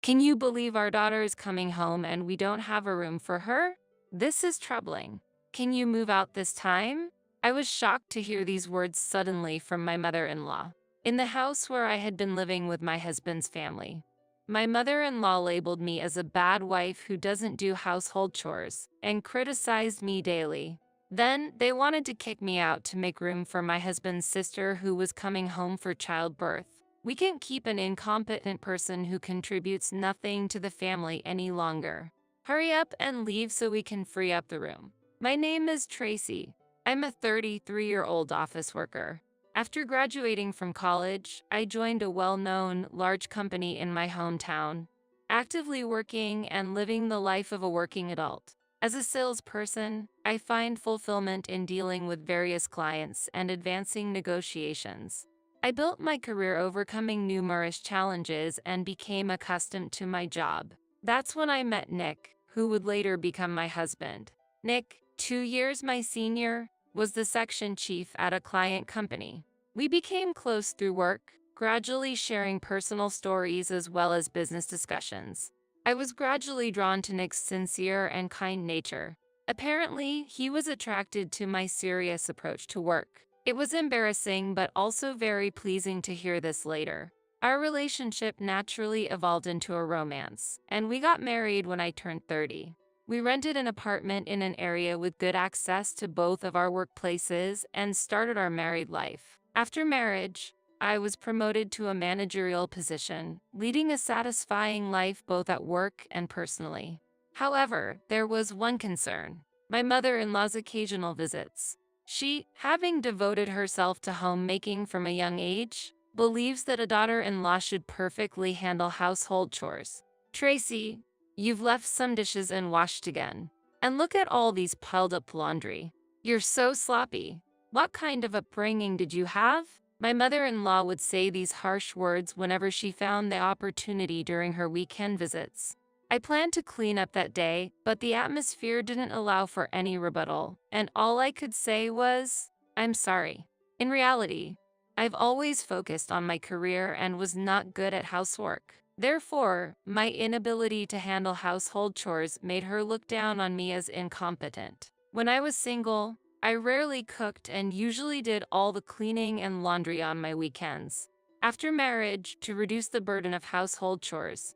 Can you believe our daughter is coming home and we don't have a room for her? This is troubling. Can you move out this time? I was shocked to hear these words suddenly from my mother-in-law. In the house where I had been living with my husband's family, my mother-in-law labeled me as a bad wife who doesn't do household chores and criticized me daily. Then they wanted to kick me out to make room for my husband's sister who was coming home for childbirth. We can't keep an incompetent person who contributes nothing to the family any longer. Hurry up and leave so we can free up the room. My name is Tracy. I'm a 33-year-old office worker. After graduating from college, I joined a well-known, large company in my hometown, actively working and living the life of a working adult. As a salesperson, I find fulfillment in dealing with various clients and advancing negotiations. I built my career overcoming numerous challenges and became accustomed to my job. That's when I met Nick, who would later become my husband. Nick, 2 years my senior, was the section chief at a client company. We became close through work, gradually sharing personal stories as well as business discussions. I was gradually drawn to Nick's sincere and kind nature. Apparently, he was attracted to my serious approach to work. It was embarrassing but also very pleasing to hear this later. Our relationship naturally evolved into a romance, and we got married when I turned 30. We rented an apartment in an area with good access to both of our workplaces and started our married life. After marriage, I was promoted to a managerial position, leading a satisfying life both at work and personally. However, there was one concern: my mother-in-law's occasional visits. She, having devoted herself to homemaking from a young age, believes that a daughter-in-law should perfectly handle household chores. Tracy, you've left some dishes unwashed again. And look at all these piled up laundry. You're so sloppy. What kind of upbringing did you have? My mother-in-law would say these harsh words whenever she found the opportunity during her weekend visits. I planned to clean up that day, but the atmosphere didn't allow for any rebuttal, and all I could say was, "I'm sorry." In reality, I've always focused on my career and was not good at housework. Therefore, my inability to handle household chores made her look down on me as incompetent. When I was single, I rarely cooked and usually did all the cleaning and laundry on my weekends. After marriage, to reduce the burden of household chores,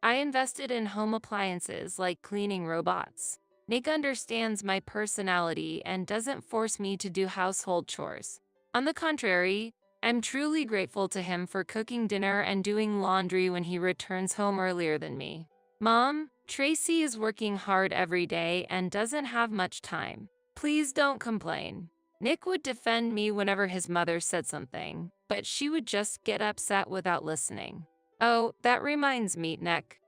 I invested in home appliances like cleaning robots. Nick understands my personality and doesn't force me to do household chores. On the contrary, I'm truly grateful to him for cooking dinner and doing laundry when he returns home earlier than me. Mom, Tracy is working hard every day and doesn't have much time. Please don't complain. Nick would defend me whenever his mother said something, but she would just get upset without listening. Oh, that reminds me, Nick.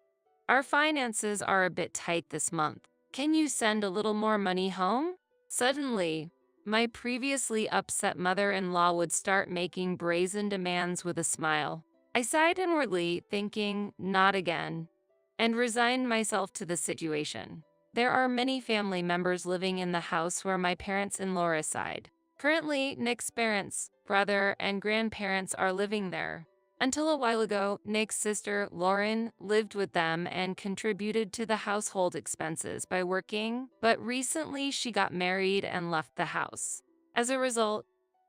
Our finances are a bit tight this month. Can you send a little more money home? Suddenly, my previously upset mother-in-law would start making brazen demands with a smile. I sighed inwardly, thinking, not again, and resigned myself to the situation. There are many family members living in the house where my parents-in-law reside. Currently, Nick's parents, brother, and grandparents are living there. Until a while ago, Nick's sister, Lauren, lived with them and contributed to the household expenses by working, but recently she got married and left the house. As a result,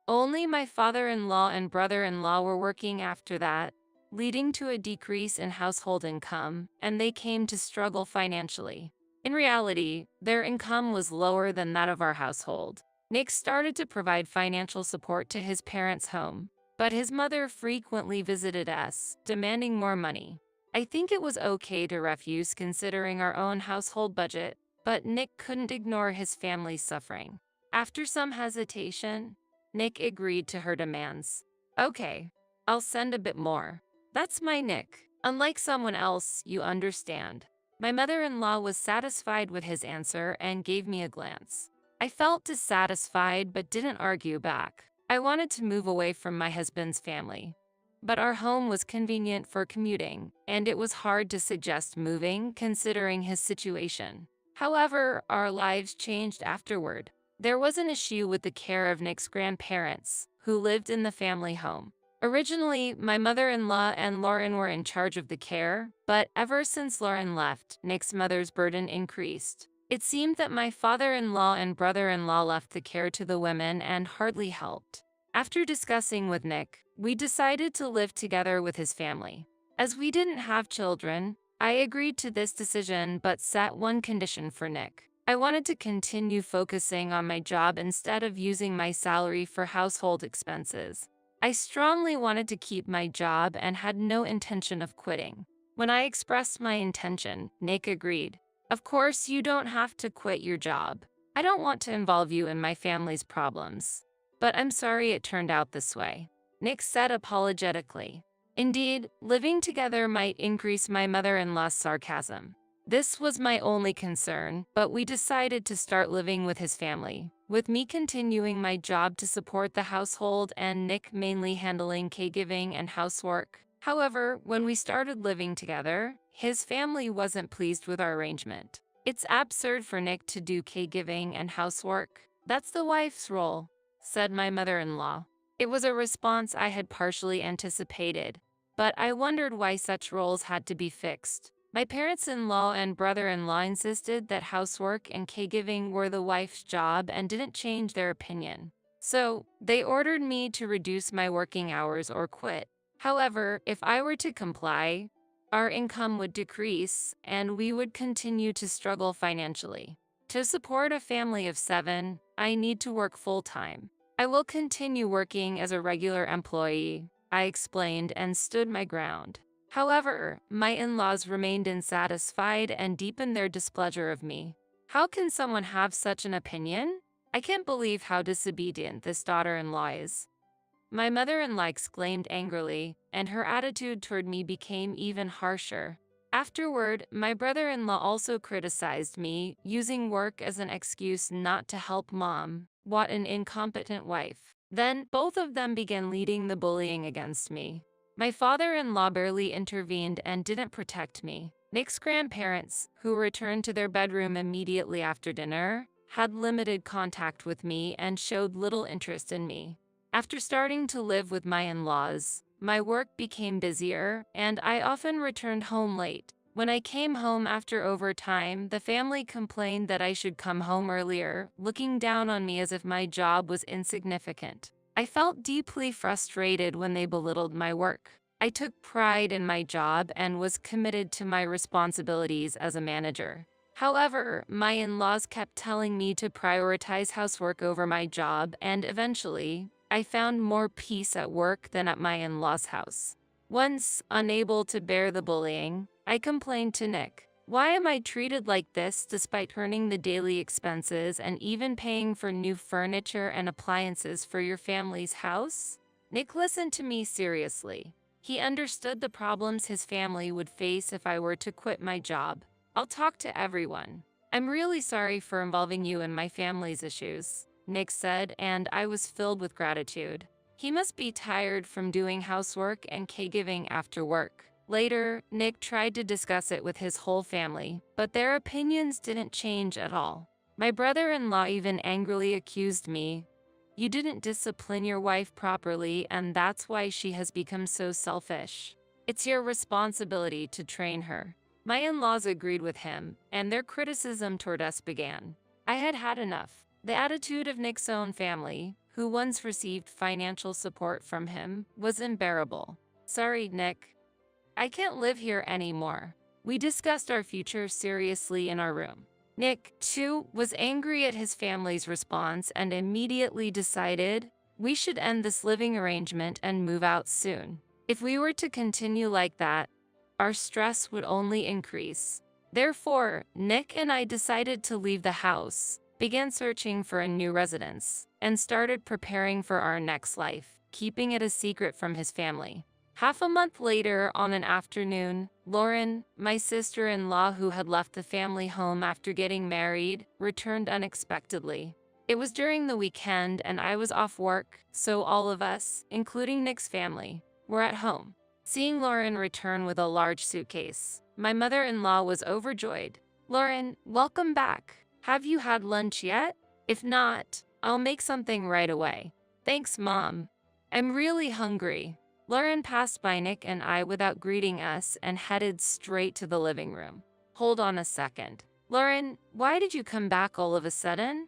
only my father-in-law and brother-in-law were working after that, leading to a decrease in household income, and they came to struggle financially. In reality, their income was lower than that of our household. Nick started to provide financial support to his parents' home, but his mother frequently visited us, demanding more money. I think it was okay to refuse considering our own household budget, but Nick couldn't ignore his family's suffering. After some hesitation, Nick agreed to her demands. Okay, I'll send a bit more. That's my Nick. Unlike someone else, you understand. My mother-in-law was satisfied with his answer and gave me a glance. I felt dissatisfied but didn't argue back. I wanted to move away from my husband's family, but our home was convenient for commuting, and it was hard to suggest moving considering his situation. However, our lives changed afterward. There was an issue with the care of Nick's grandparents, who lived in the family home. Originally, my mother-in-law and Lauren were in charge of the care, but ever since Lauren left, Nick's mother's burden increased. It seemed that my father-in-law and brother-in-law left the care to the women and hardly helped. After discussing with Nick, we decided to live together with his family. As we didn't have children, I agreed to this decision but set one condition for Nick. I wanted to continue focusing on my job instead of using my salary for household expenses. I strongly wanted to keep my job and had no intention of quitting. When I expressed my intention, Nick agreed. Of course, you don't have to quit your job. I don't want to involve you in my family's problems. But I'm sorry it turned out this way, Nick said apologetically. Indeed, living together might increase my mother-in-law's sarcasm. This was my only concern, but we decided to start living with his family, with me continuing my job to support the household and Nick mainly handling caregiving and housework. However, when we started living together, his family wasn't pleased with our arrangement. It's absurd for Nick to do caregiving and housework. That's the wife's role, said my mother-in-law. It was a response I had partially anticipated, but I wondered why such roles had to be fixed. My parents-in-law and brother-in-law insisted that housework and caregiving were the wife's job and didn't change their opinion. So, they ordered me to reduce my working hours or quit. However, if I were to comply, our income would decrease and we would continue to struggle financially. To support a family of 7, I need to work full-time. I will continue working as a regular employee, I explained and stood my ground. However, my in-laws remained unsatisfied and deepened their displeasure of me. How can someone have such an opinion? I can't believe how disobedient this daughter-in-law is, my mother-in-law exclaimed angrily, and her attitude toward me became even harsher. Afterward, my brother-in-law also criticized me, using work as an excuse not to help mom. What an incompetent wife. Then, both of them began leading the bullying against me. My father-in-law barely intervened and didn't protect me. Nick's grandparents, who returned to their bedroom immediately after dinner, had limited contact with me and showed little interest in me. After starting to live with my in-laws, my work became busier, and I often returned home late. When I came home after overtime, the family complained that I should come home earlier, looking down on me as if my job was insignificant. I felt deeply frustrated when they belittled my work. I took pride in my job and was committed to my responsibilities as a manager. However, my in-laws kept telling me to prioritize housework over my job, and eventually, I found more peace at work than at my in-laws' house. Once, unable to bear the bullying, I complained to Nick. Why am I treated like this despite earning the daily expenses and even paying for new furniture and appliances for your family's house? Nick listened to me seriously. He understood the problems his family would face if I were to quit my job. I'll talk to everyone. I'm really sorry for involving you in my family's issues, Nick said, and I was filled with gratitude. He must be tired from doing housework and caregiving after work. Later, Nick tried to discuss it with his whole family, but their opinions didn't change at all. My brother-in-law even angrily accused me. You didn't discipline your wife properly, and that's why she has become so selfish. It's your responsibility to train her. My in-laws agreed with him, and their criticism toward us began. I had had enough. The attitude of Nick's own family, who once received financial support from him, was unbearable. Sorry, Nick. I can't live here anymore. We discussed our future seriously in our room. Nick, too, was angry at his family's response and immediately decided we should end this living arrangement and move out soon. If we were to continue like that, our stress would only increase. Therefore, Nick and I decided to leave the house, began searching for a new residence, and started preparing for our next life, keeping it a secret from his family. Half a month later, on an afternoon, Lauren, my sister-in-law who had left the family home after getting married, returned unexpectedly. It was during the weekend and I was off work, so all of us, including Nick's family, were at home. Seeing Lauren return with a large suitcase, my mother-in-law was overjoyed. Lauren, welcome back. Have you had lunch yet? If not, I'll make something right away. Thanks, Mom. I'm really hungry. Lauren passed by Nick and I without greeting us and headed straight to the living room. Hold on a second. Lauren, why did you come back all of a sudden?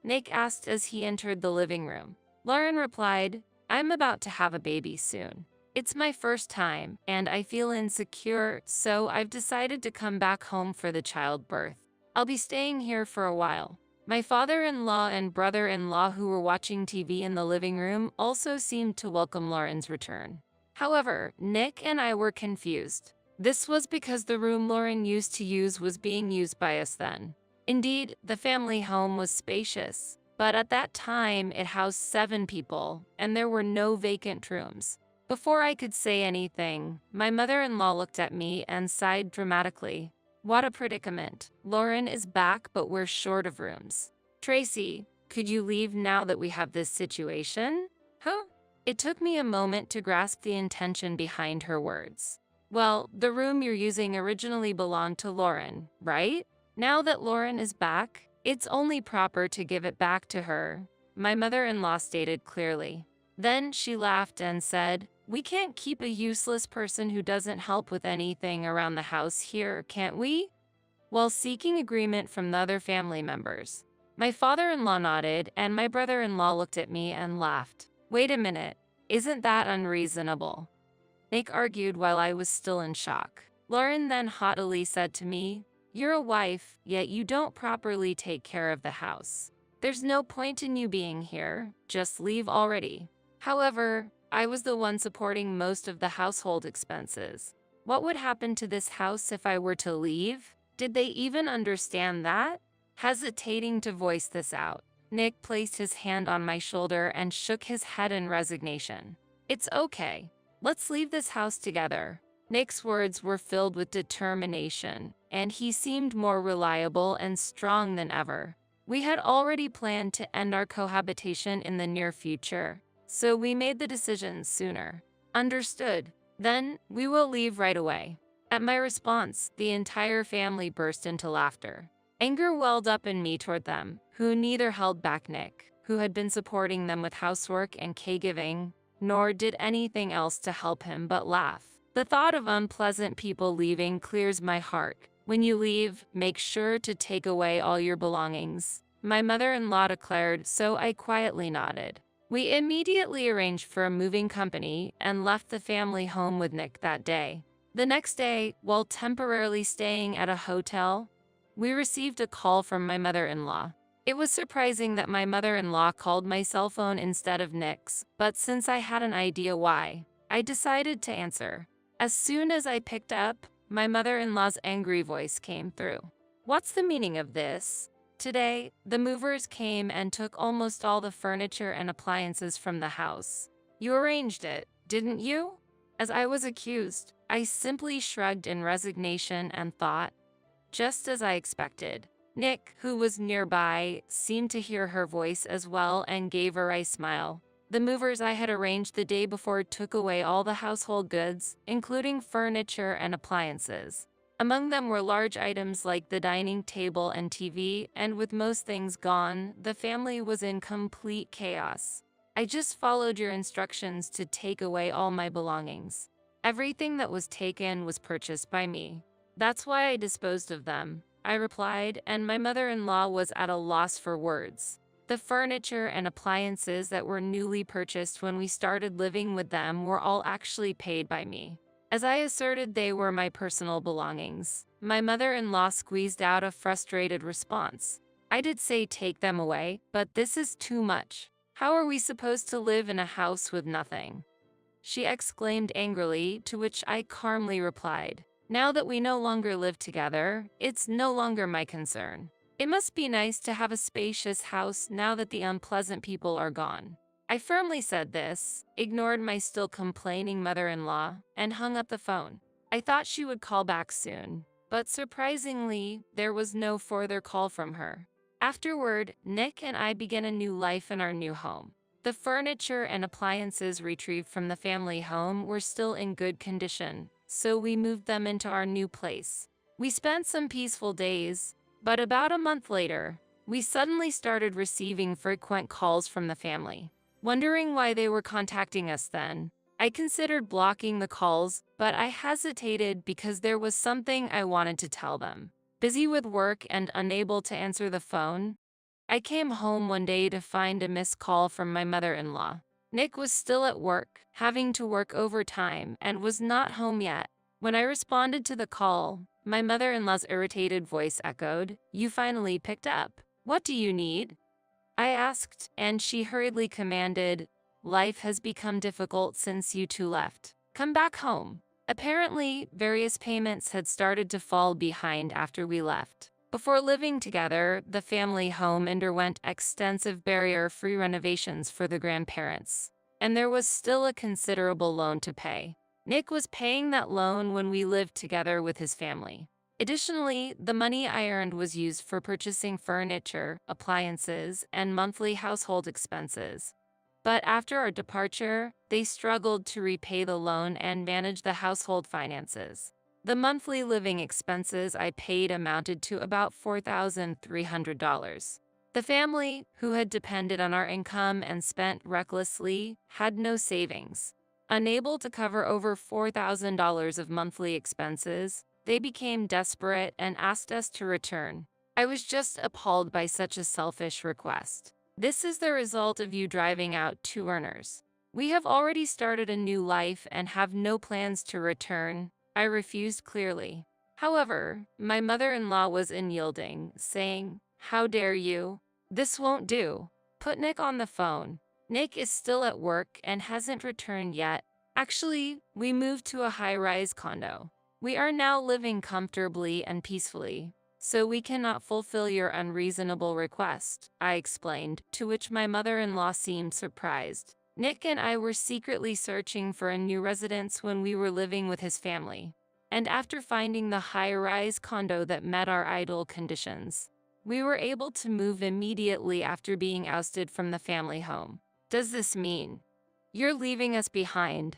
Nick asked as he entered the living room. Lauren replied, I'm about to have a baby soon. It's my first time, and I feel insecure, so I've decided to come back home for the childbirth. I'll be staying here for a while. My father-in-law and brother-in-law who were watching TV in the living room also seemed to welcome Lauren's return. However, Nick and I were confused. This was because the room Lauren used to use was being used by us then. Indeed, the family home was spacious, but at that time it housed 7 people, and there were no vacant rooms. Before I could say anything, my mother-in-law looked at me and sighed dramatically. What a predicament. Lauren is back, but we're short of rooms. Tracy, could you leave now that we have this situation? Huh? It took me a moment to grasp the intention behind her words. Well, the room you're using originally belonged to Lauren, right? Now that Lauren is back, it's only proper to give it back to her, my mother-in-law stated clearly. Then she laughed and said, we can't keep a useless person who doesn't help with anything around the house here, can't we? While seeking agreement from the other family members. My father-in-law nodded and my brother-in-law looked at me and laughed. Wait a minute, isn't that unreasonable? Nick argued while I was still in shock. Lauren then haughtily said to me, you're a wife, yet you don't properly take care of the house. There's no point in you being here, just leave already. However, I was the one supporting most of the household expenses. What would happen to this house if I were to leave? Did they even understand that? Hesitating to voice this out, Nick placed his hand on my shoulder and shook his head in resignation. It's okay. Let's leave this house together. Nick's words were filled with determination, and he seemed more reliable and strong than ever. We had already planned to end our cohabitation in the near future, so we made the decision sooner. Understood. Then, we will leave right away. At my response, the entire family burst into laughter. Anger welled up in me toward them, who neither held back Nick, who had been supporting them with housework and caregiving, nor did anything else to help him but laugh. The thought of unpleasant people leaving clears my heart. When you leave, make sure to take away all your belongings, my mother-in-law declared, so I quietly nodded. We immediately arranged for a moving company and left the family home with Nick that day. The next day, while temporarily staying at a hotel, we received a call from my mother-in-law. It was surprising that my mother-in-law called my cell phone instead of Nick's, but since I had an idea why, I decided to answer. As soon as I picked up, my mother-in-law's angry voice came through. What's the meaning of this? Today, the movers came and took almost all the furniture and appliances from the house. You arranged it, didn't you? As I was accused, I simply shrugged in resignation and thought, just as I expected. Nick, who was nearby, seemed to hear her voice as well and gave a wry smile. The movers I had arranged the day before took away all the household goods, including furniture and appliances. Among them were large items like the dining table and TV, and with most things gone, the family was in complete chaos. I just followed your instructions to take away all my belongings. Everything that was taken was purchased by me. That's why I disposed of them, I replied, and my mother-in-law was at a loss for words. The furniture and appliances that were newly purchased when we started living with them were all actually paid by me. As I asserted they were my personal belongings, my mother-in-law squeezed out a frustrated response. I did say take them away, but this is too much. How are we supposed to live in a house with nothing? She exclaimed angrily, to which I calmly replied, now that we no longer live together, it's no longer my concern. It must be nice to have a spacious house now that the unpleasant people are gone. I firmly said this, ignored my still complaining mother-in-law, and hung up the phone. I thought she would call back soon, but surprisingly, there was no further call from her. Afterward, Nick and I began a new life in our new home. The furniture and appliances retrieved from the family home were still in good condition, so we moved them into our new place. We spent some peaceful days, but about a month later, we suddenly started receiving frequent calls from the family. Wondering why they were contacting us then, I considered blocking the calls, but I hesitated because there was something I wanted to tell them. Busy with work and unable to answer the phone, I came home one day to find a missed call from my mother-in-law. Nick was still at work, having to work overtime, and was not home yet. When I responded to the call, my mother-in-law's irritated voice echoed, "You finally picked up. What do you need?" I asked, and she hurriedly commanded, "Life has become difficult since you two left. Come back home." Apparently, various payments had started to fall behind after we left. Before living together, the family home underwent extensive barrier-free renovations for the grandparents, and there was still a considerable loan to pay. Nick was paying that loan when we lived together with his family. Additionally, the money I earned was used for purchasing furniture, appliances, and monthly household expenses. But after our departure, they struggled to repay the loan and manage the household finances. The monthly living expenses I paid amounted to about $4,300. The family, who had depended on our income and spent recklessly, had no savings. Unable to cover over $4,000 of monthly expenses, they became desperate and asked us to return. I was just appalled by such a selfish request. "This is the result of you driving out two earners. We have already started a new life and have no plans to return," I refused clearly. However, my mother-in-law was unyielding, saying, "How dare you? This won't do. Put Nick on the phone. Nick is still at work and hasn't returned yet. Actually, we moved to a high-rise condo. We are now living comfortably and peacefully, so we cannot fulfill your unreasonable request," I explained, to which my mother-in-law seemed surprised. Nick and I were secretly searching for a new residence when we were living with his family, and after finding the high-rise condo that met our ideal conditions, we were able to move immediately after being ousted from the family home. "Does this mean you're leaving us behind?"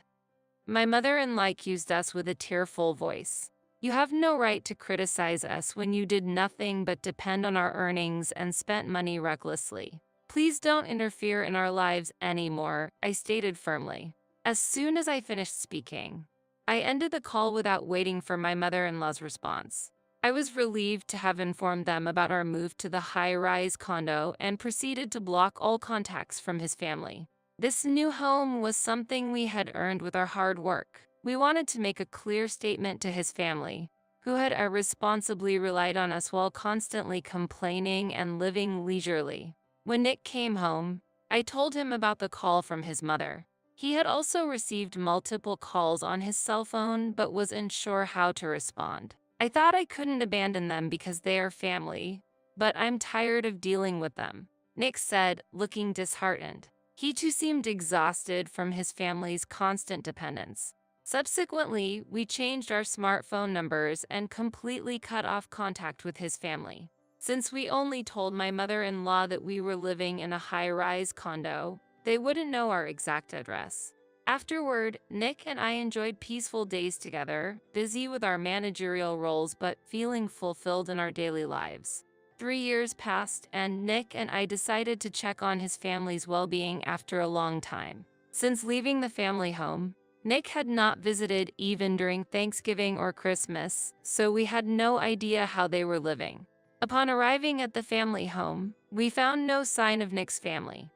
My mother-in-law accused us with a tearful voice. "You have no right to criticize us when you did nothing but depend on our earnings and spent money recklessly. Please don't interfere in our lives anymore," I stated firmly. As soon as I finished speaking, I ended the call without waiting for my mother-in-law's response. I was relieved to have informed them about our move to the high-rise condo and proceeded to block all contacts from his family. This new home was something we had earned with our hard work. We wanted to make a clear statement to his family, who had irresponsibly relied on us while constantly complaining and living leisurely. When Nick came home, I told him about the call from his mother. He had also received multiple calls on his cell phone but was unsure how to respond. I thought I couldn't abandon them because they are family, but I'm tired of dealing with them, Nick said, looking disheartened. He too seemed exhausted from his family's constant dependence. Subsequently, we changed our smartphone numbers and completely cut off contact with his family. Since we only told my mother-in-law that we were living in a high-rise condo, they wouldn't know our exact address. Afterward, Nick and I enjoyed peaceful days together, busy with our managerial roles but feeling fulfilled in our daily lives. 3 years passed, and Nick and I decided to check on his family's well-being after a long time. Since leaving the family home, Nick had not visited even during Thanksgiving or Christmas, so we had no idea how they were living. Upon arriving at the family home, we found no sign of Nick's family.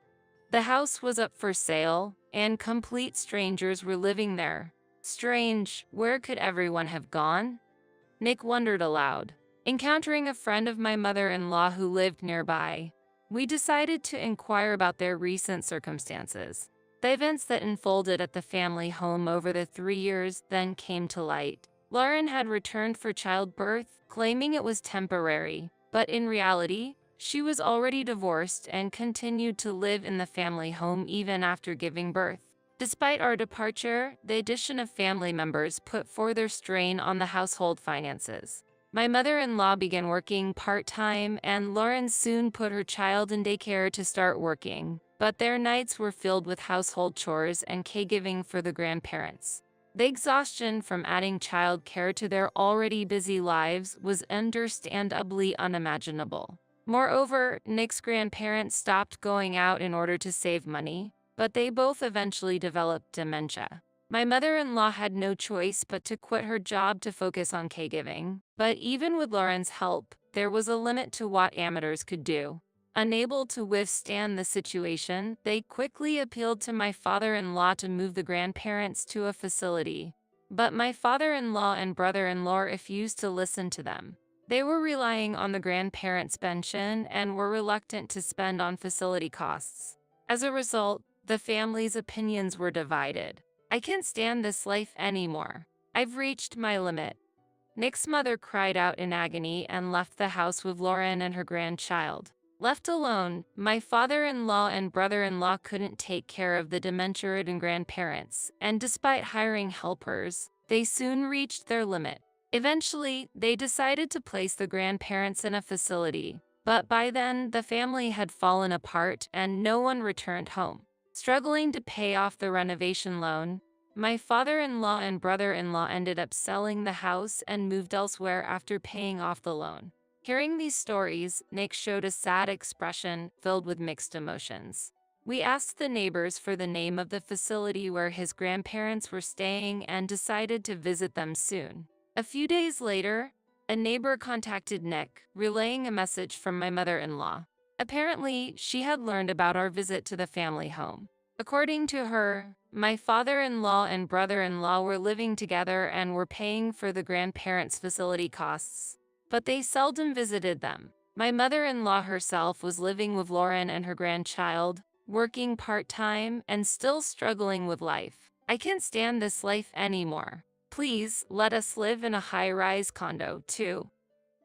The house was up for sale, and complete strangers were living there. Strange, where could everyone have gone? Nick wondered aloud. Encountering a friend of my mother-in-law who lived nearby, we decided to inquire about their recent circumstances. The events that unfolded at the family home over the 3 years then came to light. Lauren had returned for childbirth, claiming it was temporary, but in reality, she was already divorced and continued to live in the family home even after giving birth. Despite our departure, the addition of family members put further strain on the household finances. My mother-in-law began working part-time, and Lauren soon put her child in daycare to start working, but their nights were filled with household chores and caregiving for the grandparents. The exhaustion from adding child care to their already busy lives was understandably unimaginable. Moreover, Nick's grandparents stopped going out in order to save money, but they both eventually developed dementia. My mother-in-law had no choice but to quit her job to focus on caregiving. But even with Lauren's help, there was a limit to what amateurs could do. Unable to withstand the situation, they quickly appealed to my father-in-law to move the grandparents to a facility. But my father-in-law and brother-in-law refused to listen to them. They were relying on the grandparents' pension and were reluctant to spend on facility costs. As a result, the family's opinions were divided. I can't stand this life anymore. I've reached my limit. Nick's mother cried out in agony and left the house with Lauren and her grandchild. Left alone, my father-in-law and brother-in-law couldn't take care of the dementia-ridden grandparents, and despite hiring helpers, they soon reached their limit. Eventually, they decided to place the grandparents in a facility, but by then, the family had fallen apart and no one returned home. Struggling to pay off the renovation loan, my father-in-law and brother-in-law ended up selling the house and moved elsewhere after paying off the loan. Hearing these stories, Nick showed a sad expression filled with mixed emotions. We asked the neighbors for the name of the facility where his grandparents were staying and decided to visit them soon. A few days later, a neighbor contacted Nick, relaying a message from my mother-in-law. Apparently, she had learned about our visit to the family home. According to her, my father-in-law and brother-in-law were living together and were paying for the grandparents' facility costs, but they seldom visited them. My mother-in-law herself was living with Lauren and her grandchild, working part-time and still struggling with life. I can't stand this life anymore. Please, let us live in a high-rise condo, too.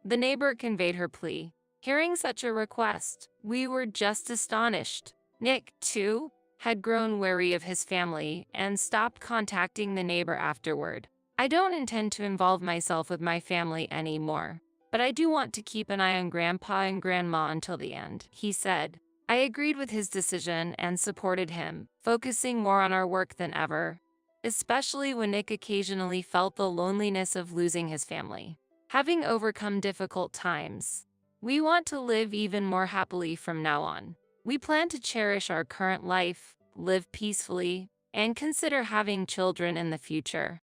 The neighbor conveyed her plea. Hearing such a request, we were just astonished. Nick, too, had grown wary of his family and stopped contacting the neighbor afterward. I don't intend to involve myself with my family anymore, but I do want to keep an eye on Grandpa and Grandma until the end, he said. I agreed with his decision and supported him, focusing more on our work than ever, especially when Nick occasionally felt the loneliness of losing his family. Having overcome difficult times, we want to live even more happily from now on. We plan to cherish our current life, live peacefully, and consider having children in the future.